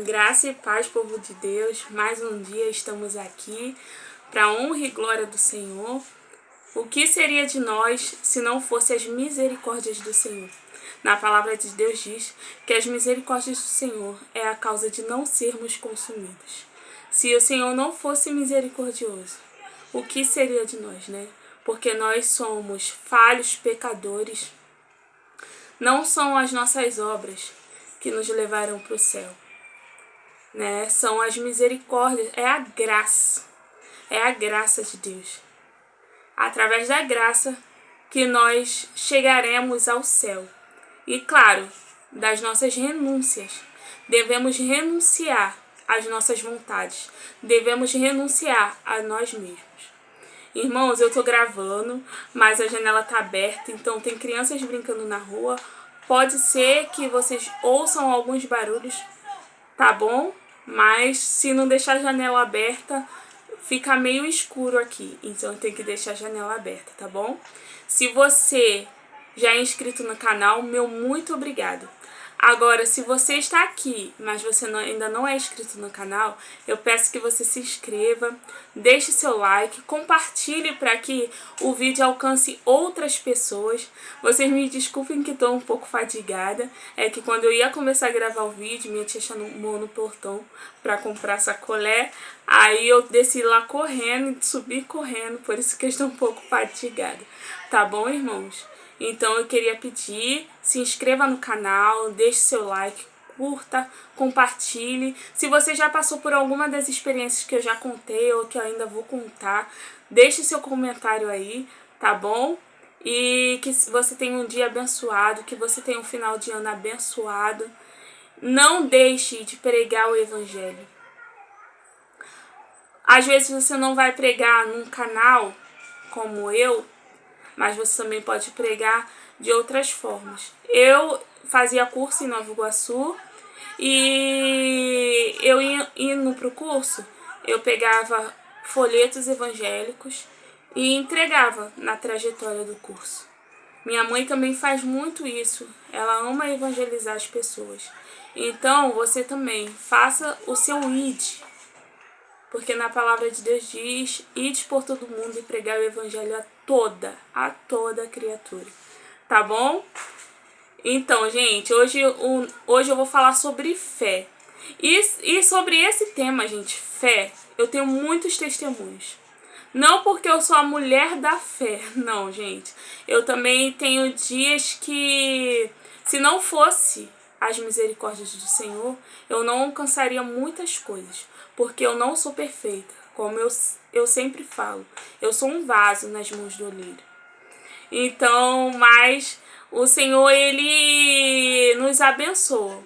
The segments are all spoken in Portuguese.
Graça e paz, povo de Deus, mais um dia estamos aqui para a honra e glória do Senhor. O que seria de nós se não fossem as misericórdias do Senhor? Na palavra de Deus diz que as misericórdias do Senhor é a causa de não sermos consumidos. Se o Senhor não fosse misericordioso, o que seria de nós, né? Porque nós somos falhos, pecadores. Não são as nossas obras que nos levaram para o céu, né? São as misericórdias, é a graça de Deus. Através da graça que nós chegaremos ao céu. E claro, das nossas renúncias. Devemos renunciar às nossas vontades. Devemos renunciar a nós mesmos. Irmãos, eu tô gravando, mas a janela tá aberta, então tem crianças brincando na rua. Pode ser que vocês ouçam alguns barulhos, tá bom? Mas se não deixar a janela aberta, fica meio escuro aqui. Então tem que deixar a janela aberta, tá bom? Se você já é inscrito no canal, meu muito obrigado. Agora, se você está aqui, mas você ainda não é inscrito no canal, eu peço que você se inscreva, deixe seu like, compartilhe para que o vídeo alcance outras pessoas. Vocês me desculpem que estou um pouco fadigada, é que quando eu ia começar a gravar o vídeo, minha tia chamou no portão para comprar sacolé, aí eu desci lá correndo e subi correndo, por isso que eu estou um pouco fadigada. Tá bom, irmãos? Então eu queria pedir, se inscreva no canal, deixe seu like, curta, compartilhe. Se você já passou por alguma das experiências que eu já contei ou que eu ainda vou contar, deixe seu comentário aí, tá bom? E que você tenha um dia abençoado, que você tenha um final de ano abençoado. Não deixe de pregar o evangelho. Às vezes você não vai pregar num canal como eu, mas você também pode pregar de outras formas. Eu fazia curso em Nova Iguaçu e eu indo para o curso, eu pegava folhetos evangélicos e entregava na trajetória do curso. Minha mãe também faz muito isso, ela ama evangelizar as pessoas. Então você também faça o seu id. Porque na palavra de Deus diz, ide por todo mundo e pregar o evangelho a toda criatura. Tá bom? Então, gente, hoje eu vou falar sobre fé. E sobre esse tema, gente, fé, eu tenho muitos testemunhos. Não porque eu sou a mulher da fé, não, gente. Eu também tenho dias que, se não fosse as misericórdias do Senhor, eu não alcançaria muitas coisas. Porque eu não sou perfeita, como eu sempre falo. Eu sou um vaso nas mãos do oleiro. Então, mas o Senhor, Ele nos abençoa.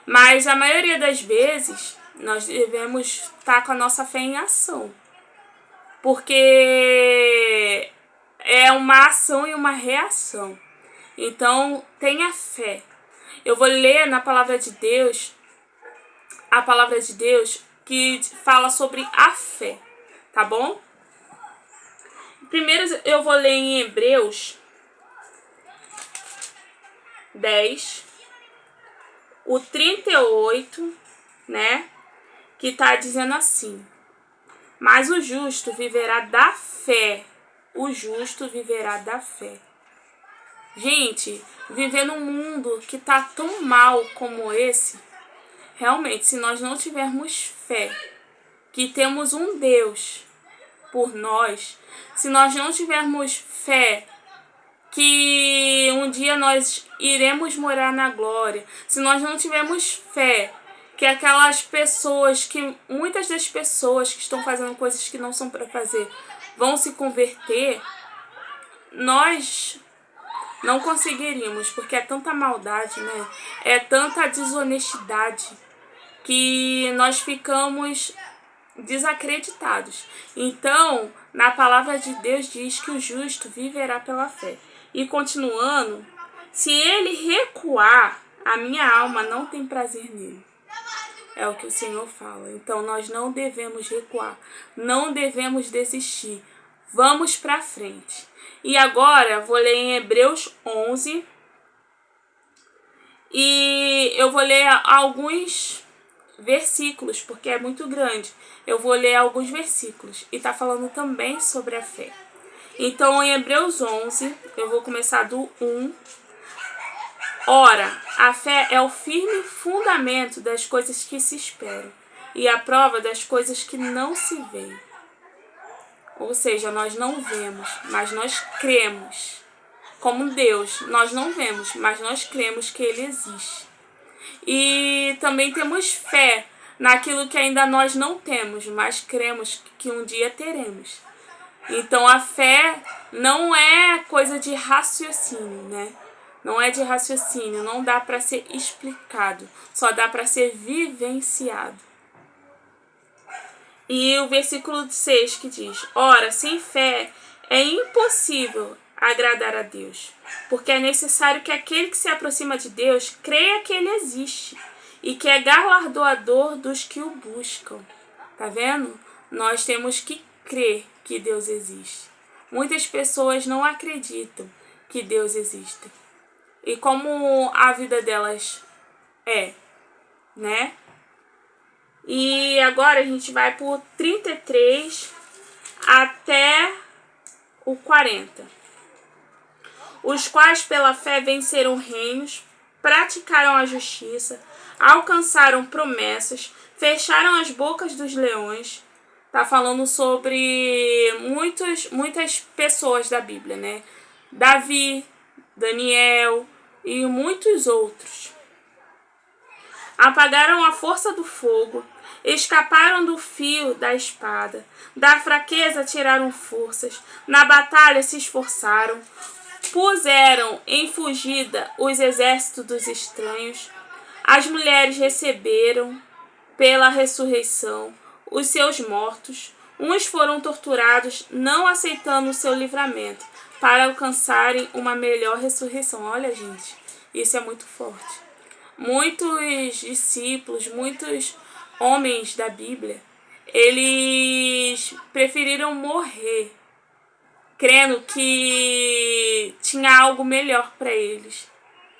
Mas a maioria das vezes, nós devemos estar com a nossa fé em ação. Porque é uma ação e uma reação. Então, tenha fé. Eu vou ler na palavra de Deus, a palavra de Deus, que fala sobre a fé, tá bom? Primeiro eu vou ler em Hebreus 10, o 38, né? Que tá dizendo assim: mas o justo viverá da fé. O justo viverá da fé. Gente, viver num mundo que tá tão mal como esse, realmente, se nós não tivermos fé, que temos um Deus por nós, se nós não tivermos fé que um dia nós iremos morar na glória, se nós não tivermos fé que aquelas pessoas, que muitas das pessoas que estão fazendo coisas que não são para fazer, vão se converter, nós não conseguiríamos, porque é tanta maldade, né? É tanta desonestidade que nós ficamos desacreditados. Então, na palavra de Deus diz que o justo viverá pela fé. E continuando, se ele recuar, a minha alma não tem prazer nele. É o que o Senhor fala. Então, nós não devemos recuar, não devemos desistir. Vamos para frente. E agora, vou ler em Hebreus 11. E eu vou ler alguns versículos, porque é muito grande. Eu vou ler alguns versículos e está falando também sobre a fé. Então, em Hebreus 11, eu vou começar do 1. Ora, a fé é o firme fundamento das coisas que se esperam e a prova das coisas que não se veem. Ou seja, nós não vemos, mas nós cremos. Como Deus, nós não vemos, mas nós cremos que Ele existe. E também temos fé naquilo que ainda nós não temos, mas cremos que um dia teremos. Então a fé não é coisa de raciocínio, né? Não é de raciocínio, não dá para ser explicado, só dá para ser vivenciado. E o versículo 6 que diz: ora, sem fé é impossível agradar a Deus, porque é necessário que aquele que se aproxima de Deus creia que Ele existe e que é galardoador dos que o buscam. Tá vendo? Nós temos que crer que Deus existe. Muitas pessoas não acreditam que Deus existe. E como a vida delas é, né? E agora a gente vai por 33 até o 40. Os quais pela fé venceram reinos, praticaram a justiça, alcançaram promessas, fecharam as bocas dos leões. Tá falando sobre muitas pessoas da Bíblia, né? Davi, Daniel e muitos outros. Apagaram a força do fogo, escaparam do fio da espada, da fraqueza tiraram forças, na batalha se esforçaram, puseram em fugida os exércitos dos estranhos. As mulheres receberam pela ressurreição os seus mortos. Uns foram torturados, não aceitando o seu livramento, para alcançarem uma melhor ressurreição. Olha, gente, isso é muito forte. Muitos discípulos, muitos homens da Bíblia, eles preferiram morrer, crendo que tinha algo melhor para eles,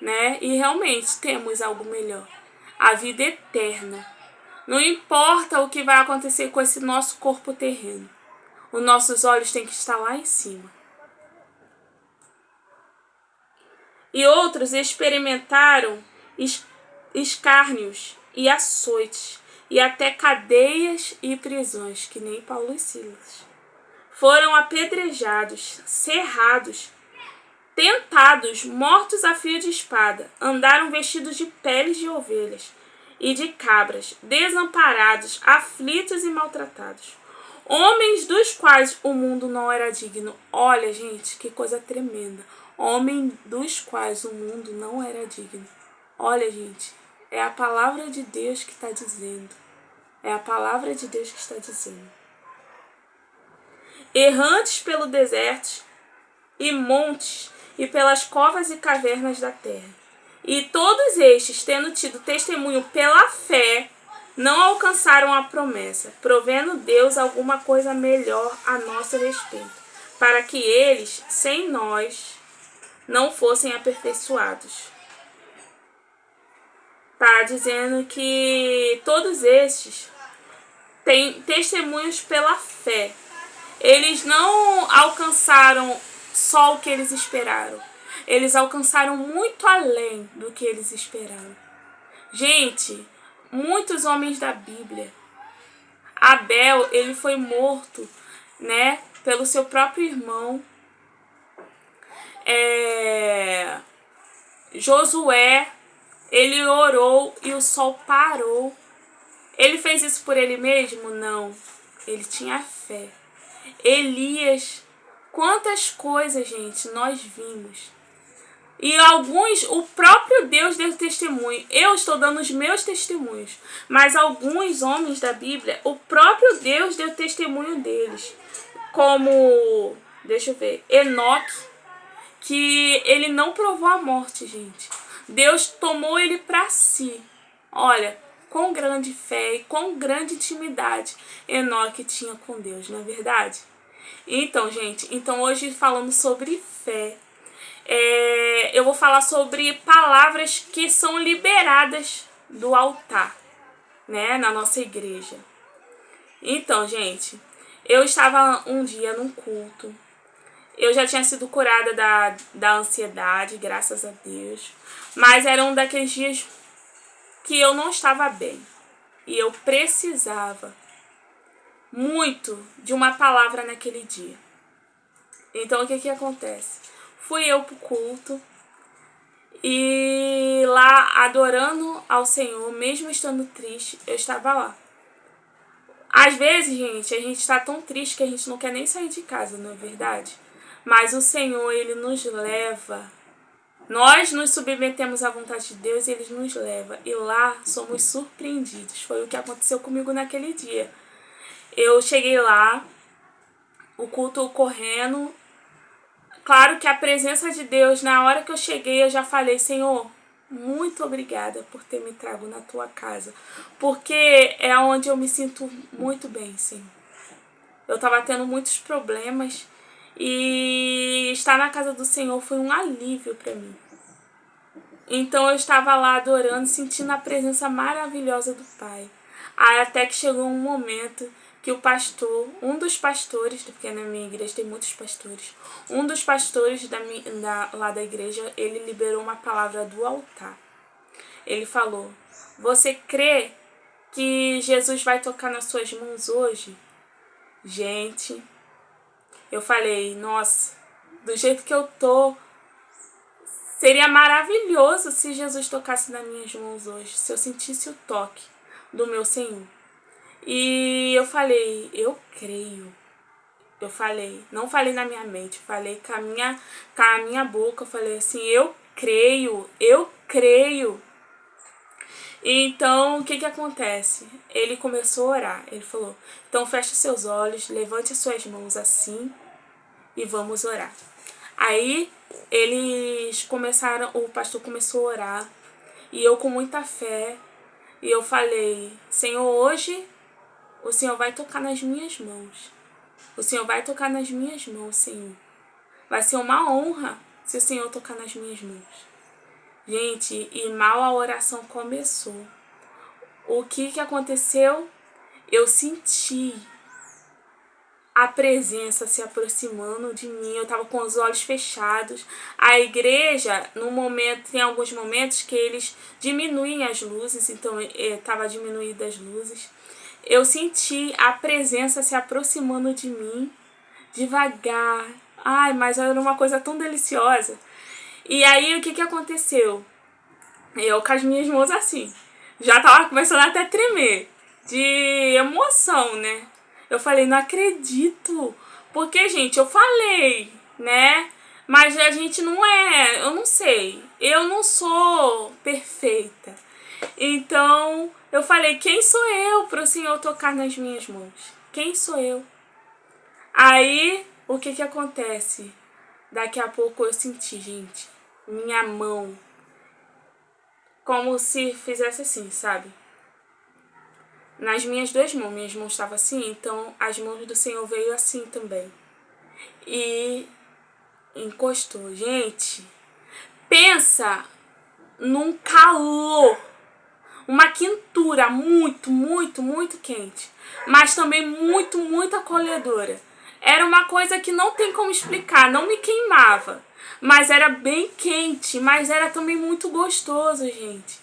né? E realmente temos algo melhor, a vida eterna. Não importa o que vai acontecer com esse nosso corpo terreno, os nossos olhos têm que estar lá em cima. E outros experimentaram escárnios e açoites, e até cadeias e prisões, que nem Paulo e Silas. Foram apedrejados, cerrados, tentados, mortos a fio de espada, andaram vestidos de peles de ovelhas e de cabras, desamparados, aflitos e maltratados. Homens dos quais o mundo não era digno. Olha, gente, que coisa tremenda. Homens dos quais o mundo não era digno. Olha, gente, é a palavra de Deus que está dizendo. É a palavra de Deus que está dizendo. Errantes pelo deserto e montes e pelas covas e cavernas da terra. E todos estes, tendo tido testemunho pela fé, não alcançaram a promessa, provendo Deus alguma coisa melhor a nosso respeito, para que eles, sem nós, não fossem aperfeiçoados. Tá dizendo que todos estes têm testemunhos pela fé. Eles não alcançaram só o que eles esperaram. Eles alcançaram muito além do que eles esperaram. Gente, muitos homens da Bíblia. Abel, ele foi morto, né, pelo seu próprio irmão. Josué, ele orou e o sol parou. Ele fez isso por ele mesmo? Não. Ele tinha fé. Elias, quantas coisas, gente, nós vimos. E alguns, o próprio Deus deu testemunho. Eu estou dando os meus testemunhos. Mas alguns homens da Bíblia, o próprio Deus deu testemunho deles. Como, deixa eu ver, Enoque, que ele não provou a morte, gente. Deus tomou ele para si. Olha, quão grande fé e quão grande intimidade Enoque tinha com Deus, não é verdade? Então, gente, hoje falando sobre fé, eu vou falar sobre palavras que são liberadas do altar. né, na nossa igreja. Então, gente, eu estava um dia num culto. Eu já tinha sido curada da ansiedade, graças a Deus. Mas era um daqueles dias que eu não estava bem. E eu precisava muito de uma palavra naquele dia. Então, o que acontece? Fui eu pro culto e lá adorando ao Senhor, mesmo estando triste, eu estava lá. Às vezes, gente, a gente está tão triste que a gente não quer nem sair de casa, não é verdade? Mas o Senhor, Ele nos leva. Nós nos submetemos à vontade de Deus e Ele nos leva. E lá somos surpreendidos. Foi o que aconteceu comigo naquele dia. Eu cheguei lá, o culto ocorrendo. Claro que a presença de Deus, na hora que eu cheguei, eu já falei, Senhor, muito obrigada por ter me trago na tua casa. Porque é onde eu me sinto muito bem, Senhor. Eu estava tendo muitos problemas e estar na casa do Senhor foi um alívio para mim. Então eu estava lá adorando, sentindo a presença maravilhosa do Pai. Aí até que chegou um momento que o pastor, um dos pastores, porque na minha igreja tem muitos pastores, um dos pastores lá da igreja, ele liberou uma palavra do altar. Ele falou, você crê que Jesus vai tocar nas suas mãos hoje? Gente, eu falei, nossa, do jeito que eu tô, seria maravilhoso se Jesus tocasse nas minhas mãos hoje, se eu sentisse o toque do meu Senhor. E eu falei, eu creio. Eu falei, não falei na minha mente, falei com a minha boca, eu falei assim, eu creio, eu creio. Então, o que acontece? Ele começou a orar, ele falou, então feche seus olhos, levante as suas mãos assim e vamos orar. Aí, o pastor começou a orar, e eu com muita fé, e eu falei, Senhor, hoje o Senhor vai tocar nas minhas mãos. O Senhor vai tocar nas minhas mãos, Senhor. Vai ser uma honra se o Senhor tocar nas minhas mãos. Gente, e mal a oração começou. O que aconteceu? Eu senti a presença se aproximando de mim. Eu estava com os olhos fechados. A igreja, tem alguns momentos que eles diminuem as luzes, então estava diminuída as luzes. Eu senti a presença se aproximando de mim, devagar. Ai, mas era uma coisa tão deliciosa. E aí, o que aconteceu? Eu com as minhas mãos assim, já tava começando até a tremer, de emoção, né? Eu falei, não acredito. Porque, gente, eu falei, né? Mas a gente eu não sei. Eu não sou perfeita. Então, eu falei, quem sou eu para o Senhor tocar nas minhas mãos? Quem sou eu? Aí, o que acontece? Daqui a pouco eu senti, gente, minha mão, como se fizesse assim, sabe? Nas minhas duas minhas mãos estavam assim, então as mãos do Senhor veio assim também. E encostou. Gente, pensa num calor, uma quentura muito, muito, muito quente, mas também muito, muito acolhedora. Era uma coisa que não tem como explicar, não me queimava, mas era bem quente, mas era também muito gostoso, gente.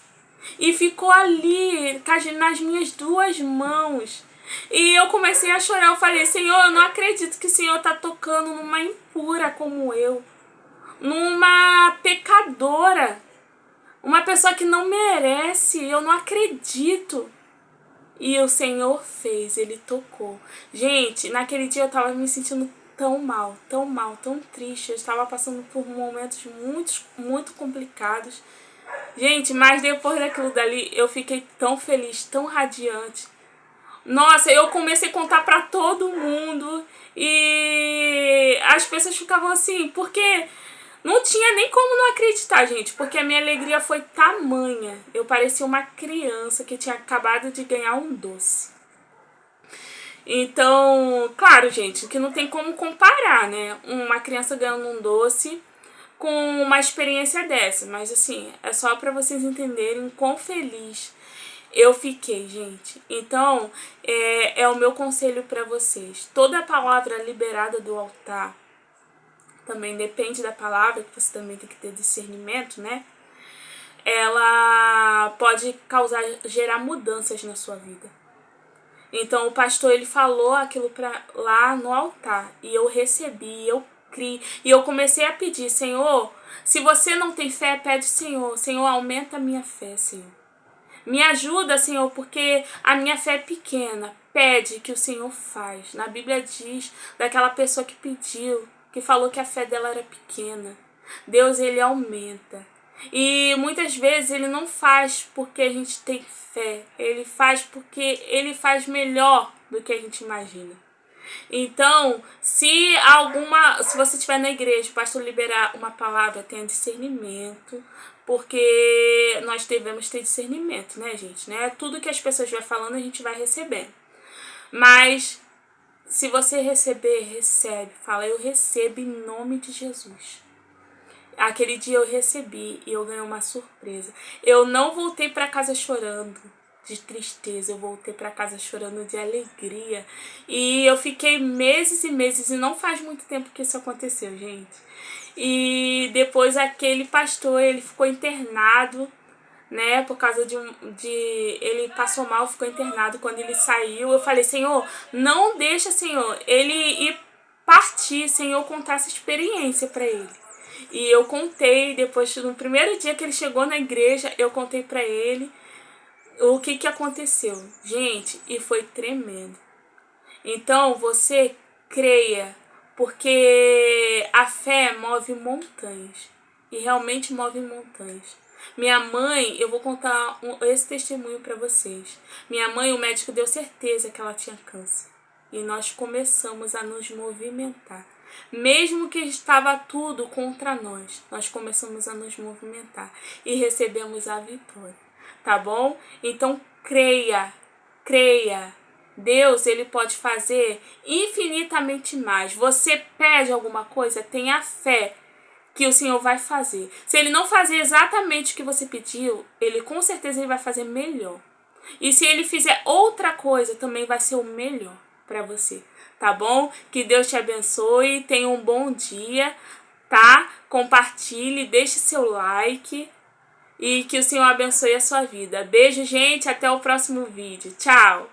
E ficou ali, nas minhas duas mãos. E eu comecei a chorar, eu falei, Senhor, eu não acredito que o Senhor está tocando numa impura como eu, numa pecadora, uma pessoa que não merece, eu não acredito. E o Senhor fez, Ele tocou. Gente, naquele dia eu tava me sentindo tão mal, tão triste. Eu estava passando por momentos muito complicados. Gente, mas depois daquilo dali, eu fiquei tão feliz, tão radiante. Nossa, eu comecei a contar pra todo mundo. E as pessoas ficavam assim, porque não tinha nem como não acreditar, gente, porque a minha alegria foi tamanha. Eu parecia uma criança que tinha acabado de ganhar um doce. Então, claro, gente, que não tem como comparar, né? Uma criança ganhando um doce com uma experiência dessa. Mas, assim, é só pra vocês entenderem quão feliz eu fiquei, gente. Então, é o meu conselho para vocês. Toda palavra liberada do altar, também depende da palavra, que você também tem que ter discernimento, né? Ela pode gerar mudanças na sua vida. Então, o pastor, ele falou aquilo lá no altar, e eu recebi, eu criei, e eu comecei a pedir: Senhor, se você não tem fé, pede: Senhor, aumenta a minha fé, Senhor. Me ajuda, Senhor, porque a minha fé é pequena. Pede, que o Senhor faz. Na Bíblia diz daquela pessoa que pediu, que falou que a fé dela era pequena. Deus, ele aumenta. E muitas vezes ele não faz porque a gente tem fé. Ele faz porque ele faz melhor do que a gente imagina. Então, se você estiver na igreja, o pastor liberar uma palavra, tenha discernimento, porque nós devemos ter discernimento, né, gente? Né? Tudo que as pessoas vão falando, a gente vai recebendo. Mas, se você receber, recebe. Fala: eu recebo em nome de Jesus. Aquele dia eu recebi e eu ganhei uma surpresa. Eu não voltei para casa chorando de tristeza, eu voltei para casa chorando de alegria. E eu fiquei meses e meses, e não faz muito tempo que isso aconteceu, gente. E depois aquele pastor, ele ficou internado, né, por causa ele passou mal, ficou internado. Quando ele saiu, eu falei: Senhor, não deixa, Senhor, ele ir partir sem eu contar essa experiência para ele. E eu contei, depois, no primeiro dia que ele chegou na igreja, eu contei para ele o que aconteceu. Gente, e foi tremendo. Então, você creia, porque a fé move montanhas. E realmente move montanhas. Minha mãe, eu vou contar esse testemunho para vocês. Minha mãe, o médico deu certeza que ela tinha câncer. E nós começamos a nos movimentar. Mesmo que estava tudo contra nós, nós começamos a nos movimentar e recebemos a vitória, tá bom? Então creia. Deus, ele pode fazer infinitamente mais. Você pede alguma coisa, tenha fé que o Senhor vai fazer. Se ele não fazer exatamente o que você pediu, ele com certeza ele vai fazer melhor. E se ele fizer outra coisa, também vai ser o melhor para você, tá bom? Que Deus te abençoe, tenha um bom dia, tá? Compartilhe, deixe seu like e que o Senhor abençoe a sua vida. Beijo, gente, até o próximo vídeo. Tchau!